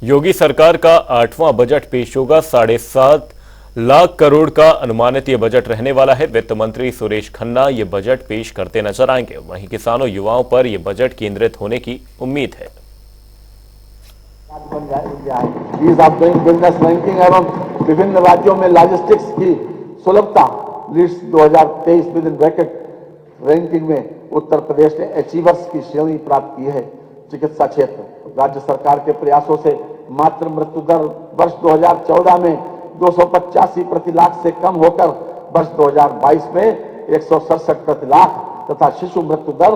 योगी सरकार का 8वां बजट पेश होगा। 7.5 लाख करोड़ का अनुमानित ये बजट रहने वाला है। वित्त मंत्री सुरेश खन्ना ये बजट पेश करते नजर आएंगे। वहीं किसानों युवाओं पर यह बजट केंद्रित होने की उम्मीद है। Ease of doing business ranking एवं विभिन्न राज्यों में लॉजिस्टिक्स की सुलभता leads 2023 with in bracket ranking में उत्तर प्रदेश ने अचीवर्स की श्रेणी प्राप्त की है। चिकित्सा क्षेत्र राज्य सरकार के प्रयासों से मातृ मृत्यु दर वर्ष 2014 में 285 प्रति लाख से कम होकर वर्ष 2022 में 167 प्रति लाख तथा शिशु मृत्यु दर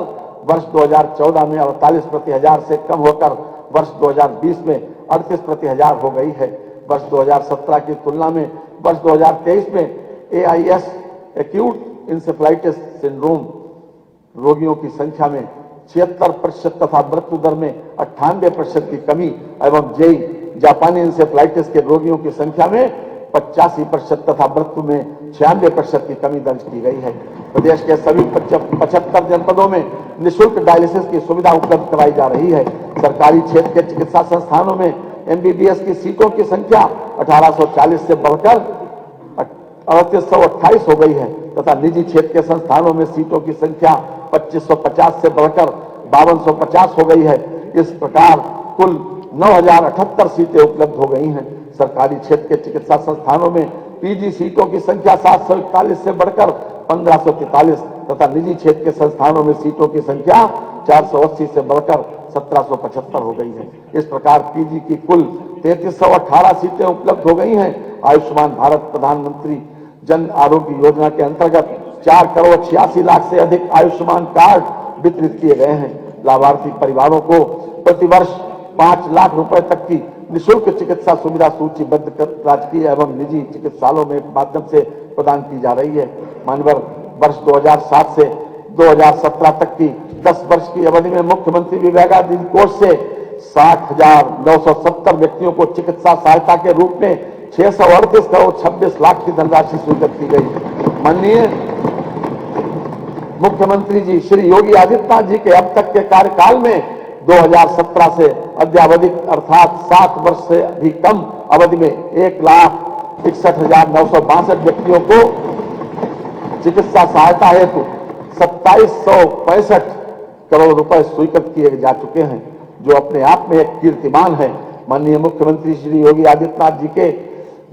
वर्ष 2014 में 48 प्रति हजार से कम होकर वर्ष 2020 में 38 प्रति हजार हो गई है। वर्ष 2017 की तुलना में वर्ष 2023 में AIS एक्यूट इंसेफ्लाइटिस सिंड्रोम रोगियों की संख्या में 76% तथा मृत्यु दर में 98% की कमी एवं जेई जापानी इंसेफ्लाइटिस के रोगियों की संख्या में 85% तथा मृत्यु में 96% की कमी दर्ज की गई है। प्रदेश के सभी 75 जनपदों में निःशुल्क डायलिसिस की सुविधा उपलब्ध कराई जा रही है। सरकारी क्षेत्र के चिकित्सा संस्थानों में MBBS की सीटों की संख्या 1840 से बढ़कर 3828 हो गई है तथा निजी क्षेत्र के संस्थानों में सीटों की संख्या 2550 से बढ़कर 5250 हो गई है। इस प्रकार कुल 9078 सीटें उपलब्ध हो गई हैं। सरकारी क्षेत्र के चिकित्सा संस्थानों में PG सीटों की संख्या 741 से बढ़कर 1543 तथा निजी क्षेत्र के संस्थानों में सीटों की संख्या 480 से बढ़कर 1775 हो गई है। इस प्रकार PG की कुल 3318 सीटें उपलब्ध हो गई हैं। आयुष्मान भारत प्रधानमंत्री जन आरोग्य योजना के अंतर्गत 4 करोड़ 86 लाख से अधिक आयुष्मान कार्ड वितरित किए गए हैं। लाभार्थी परिवारों को प्रतिवर्ष 5 लाख रुपए तक की निःशुल्क चिकित्सा सुविधा सूचीबद्ध कर राजकीय एवं निजी चिकित्सालयों में माध्यम से प्रदान की जा रही है। मानवर वर्ष 2007 से 2017 तक की 10 वर्ष की अवधि में मुख्यमंत्री विवेकाधीन कोष से 60,970 व्यक्तियों को चिकित्सा सहायता के रूप में 638 करोड़ 26 लाख की धनराशि स्वीकृत की गई। माननीय मुख्यमंत्री जी श्री योगी आदित्यनाथ जी के अब तक के कार्यकाल में 2017 से अद्यावधिक अर्थात 7 वर्ष से भी कम अवधि में 1,61,962 व्यक्तियों को चिकित्सा सहायता हेतु 2765 करोड़ रुपए स्वीकृत किए जा चुके हैं, जो अपने आप में एक कीर्तिमान है। माननीय मुख्यमंत्री श्री योगी आदित्यनाथ जी के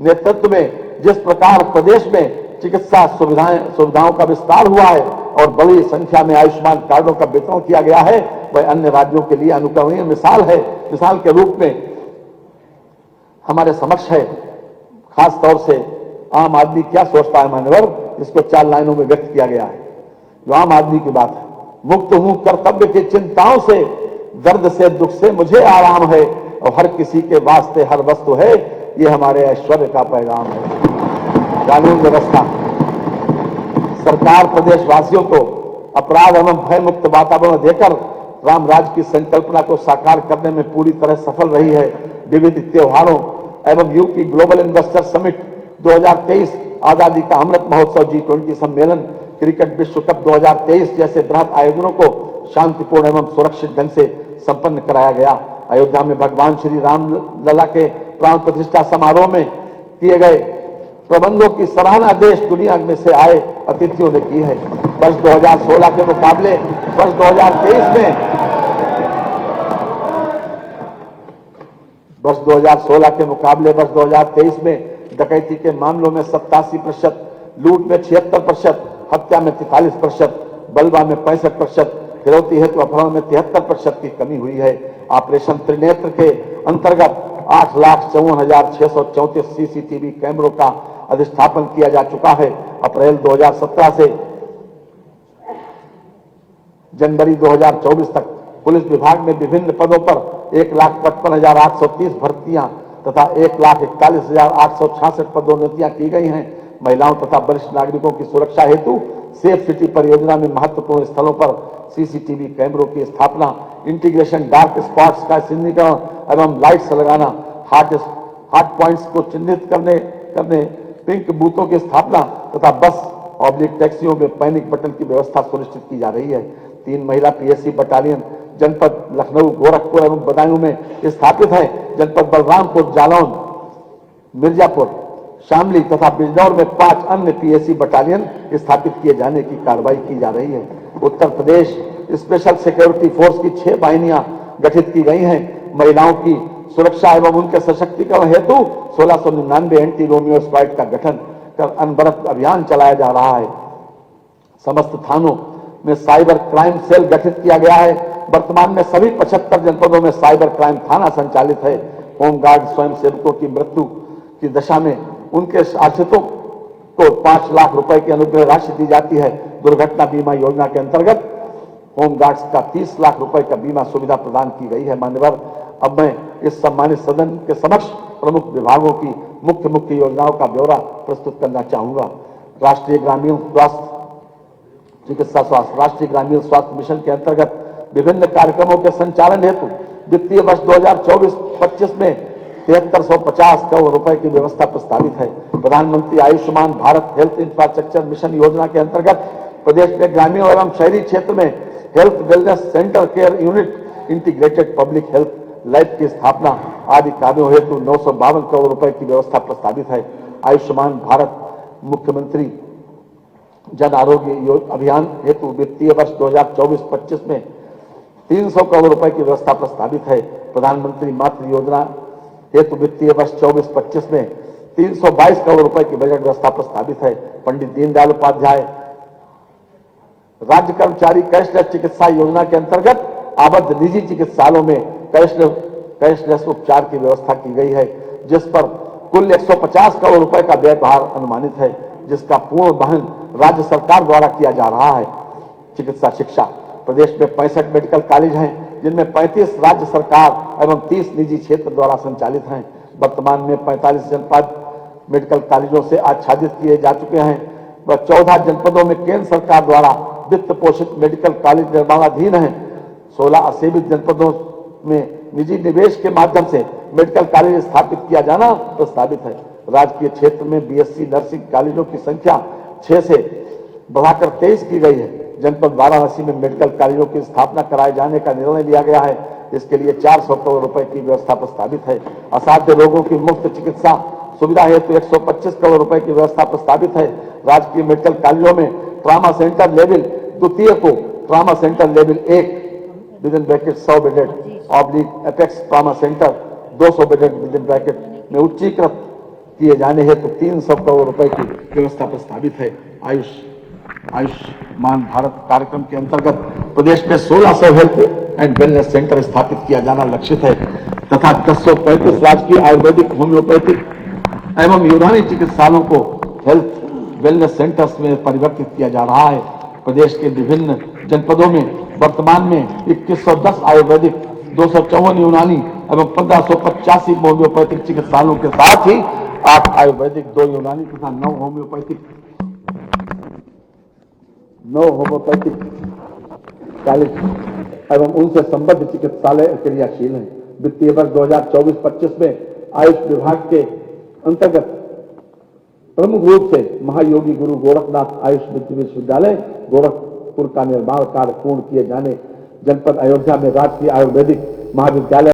नेतृत्व में जिस प्रकार प्रदेश में चिकित्सा सुविधाओं का विस्तार हुआ है और बड़ी संख्या में आयुष्मान कार्डों का वितरण किया गया है, वह अन्य राज्यों के लिए अनुकरणीय मिसाल है। मिसाल के रूप में हमारे समक्ष है। खास तौर से आम आदमी क्या सोचता है मान्यवर, जिसको 4 लाइनों में व्यक्त किया गया है। जो आम आदमी की बात है, मुक्त हूं कर्तव्य की चिंताओं से, दर्द से दुख से मुझे आराम है और हर किसी के वास्ते हर वस्तु है, ये हमारे ऐश्वर्य का पैगाम है। कानून व्यवस्था सरकार प्रदेशवासियों को अपराध एवं भय मुक्त वातावरण देकर राम राज्य की संकल्पना को साकार करने में पूरी तरह सफल रही है। विविध त्योहारों एवं यूपी ग्लोबल इन्वेस्टर समिट 2023, आजादी का अमृत महोत्सव, G20 सम्मेलन, क्रिकेट विश्व कप 2023 जैसे बृहत आयोजनों को शांतिपूर्ण एवं सुरक्षित ढंग से संपन्न कराया गया। अयोध्या में भगवान श्री राम लला के प्राण प्रतिष्ठा समारोह में किए गए प्रबंधों की सराहना देश दुनिया में से आए अतिथियों ने की है। वर्ष 2016 के मुकाबले वर्ष 2023 में डकैती के मामलों में 87%, लूट में 76%, हत्या में 43%, बलवा में 65%, फिरौती हेतु अपहरण में 73% की कमी हुई है। ऑपरेशन त्रिनेत्र के अंतर्गत 8,54,634 CCTV कैमरों का अधिष्ठापन किया जा चुका है। अप्रैल 2017 से जनवरी 2024 तक पुलिस विभाग में विभिन्न पदों पर 1,55,830 भर्तियां तथा 1,41,866 पदोन्नतियां की गई हैं। महिलाओं तथा वरिष्ठ नागरिकों की सुरक्षा हेतु सेफ सिटी परियोजना में महत्वपूर्ण स्थलों पर CCTV कैमरों की स्थापना, इंटीग्रेशन, डार्क स्पॉट्स का चिन्हीकरण एवं लाइट्स लगाना, हॉट पॉइंट्स को चिन्हित करने पिंक बूथों की स्थापना तथा बस टैक्सियों में पैनिक बटन की व्यवस्था सुनिश्चित की जा रही है। 3 महिला PSC बटालियन जनपद लखनऊ, गोरखपुर एवं बदायूं में स्थापित है। जनपद बलरामपुर, जालौन, मिर्जापुर, शामली तथा बिजनौर में 5 अन्य पीएसी बटालियन स्थापित किए जाने की कार्रवाई की जा रही है। Uttar Pradesh special security force की 6 वाहिनियां गठित की गई हैं। महिलाओं की सुरक्षा एवं उनके सशक्तिकरण हेतु 1699 एंटी रोमियो स्क्वाड का गठन कर अनवरत अभियान चलाया जा रहा है। समस्त थानों में साइबर क्राइम सेल गठित किया गया है। वर्तमान में सभी 75 जनपदों में साइबर क्राइम थाना संचालित है। होमगार्ड स्वयं सेवकों की मृत्यु की दशा में उनके आश्रितों को 5 लाख रुपए की अनुग्रह राशि दी जाती है। दुर्घटना बीमा योजना के अंतर्गत होमगार्ड्स का 30 लाख रुपए का बीमा सुविधा प्रदान की गई है। मान्यवर, अब मैं इस सम्मानित सदन के समक्ष प्रमुख विभागों की मुख्य योजनाओं का ब्यौरा प्रस्तुत करना चाहूंगा। राष्ट्रीय ग्रामीण स्वास्थ्य चिकित्सा स्वास्थ्य राष्ट्रीय ग्रामीण स्वास्थ्य मिशन के अंतर्गत विभिन्न कार्यक्रमों के संचालन हेतु वित्तीय वर्ष 2024-25 में 7350 करोड़ रुपए की व्यवस्था प्रस्तावित है। प्रधानमंत्री Ayushman Bharat health infrastructure mission योजना के अंतर्गत प्रदेश में ग्रामीण एवं शहरी क्षेत्र में health wellness centre, care unit, integrated public health lab की स्थापना आदि कार्यों हेतु 952 करोड़ रुपए की व्यवस्था प्रस्तावित है। आयुष्मान भारत मुख्यमंत्री जन आरोग्य अभियान हेतु वित्तीय वर्ष 2024-25 में 300 करोड़ रुपए की व्यवस्था प्रस्तावित है। प्रधानमंत्री मातृ योजना हेतु वित्तीय वर्ष 24-25 में 322 करोड़ रुपए की बजट व्यवस्था प्रस्तावित है। पंडित दीनदयाल उपाध्याय राज्य कर्मचारी कैशलेस चिकित्सा योजना के अंतर्गत आबद्ध निजी चिकित्सालयों में कैशलेस उपचार की व्यवस्था की गई है, जिस पर कुल 150 करोड़ रुपए का व्यय भार अनुमानित है, जिसका पूर्ण वहन राज्य सरकार द्वारा किया जा रहा है। चिकित्सा शिक्षा प्रदेश में 65 मेडिकल कॉलेज हैं, जिनमें 35 राज्य सरकार एवं 30 निजी क्षेत्र द्वारा संचालित हैं। वर्तमान में 45 जनपद मेडिकल कॉलेजों से आच्छादित किए जा चुके हैं व 14 जनपदों में केंद्र सरकार द्वारा वित्त पोषित मेडिकल कॉलेज निर्माणाधीन हैं। 16 असेवित जनपदों में निजी निवेश के माध्यम से मेडिकल कॉलेज स्थापित किया जाना प्रस्तावित है। राजकीय क्षेत्र में बीएससी नर्सिंग कॉलेजों की संख्या 6 से बढ़ाकर 23 की गई है। जनपद वाराणसी में मेडिकल कॉलेजों की स्थापना कराए जाने का निर्णय लिया गया है। इसके लिए 400 करोड़ रुपए की व्यवस्था प्रस्तावित है। असाध्य रोगों की मुफ्त चिकित्सा सुविधा हेतु 125 करोड़ रुपए की व्यवस्था प्रस्तावित है। राजकीय मेडिकल कॉलेजों में ट्रामा सेंटर लेवल द्वितीय को trauma centre level 1 with in bracket 100 bedded oblique apex trauma centre 200 bedded with in bracket में उच्चीकृत किए जाने हेतु 300 करोड़ रुपए की व्यवस्था प्रस्तावित है। आयुष्मान भारत कार्यक्रम के अंतर्गत प्रदेश में 1600 हेल्थ एंड वेलनेस सेंटर स्थापित किया जाना लक्षित है तथा 1035 राजकीय आयुर्वेदिक, होम्योपैथिक एवं यूनानी चिकित्सालयों को हेल्थ वेलनेस सेंटर्स में परिवर्तित किया जा रहा है। प्रदेश के विभिन्न जनपदों में वर्तमान में 2110 आयुर्वेदिक, 254 यूनानी एवं 1585 होम्योपैथिक चिकित्सालयों के साथ ही 8 आयुर्वेदिक, 2 यूनानी तथा 9 होम्योपैथिक कॉलेज एवं उनसे संबद्ध चिकित्सालय क्रियाशील हैं। वित्तीय वर्ष 2024-25 में आयुष विभाग के अंतर्गत प्रमुख रूप से महायोगी गुरु गोरखनाथ आयुष विश्वविद्यालय गोरखपुर का निर्माण कार्य पूर्ण किए जाने, जनपद अयोध्या में राजकीय आयुर्वेदिक महाविद्यालय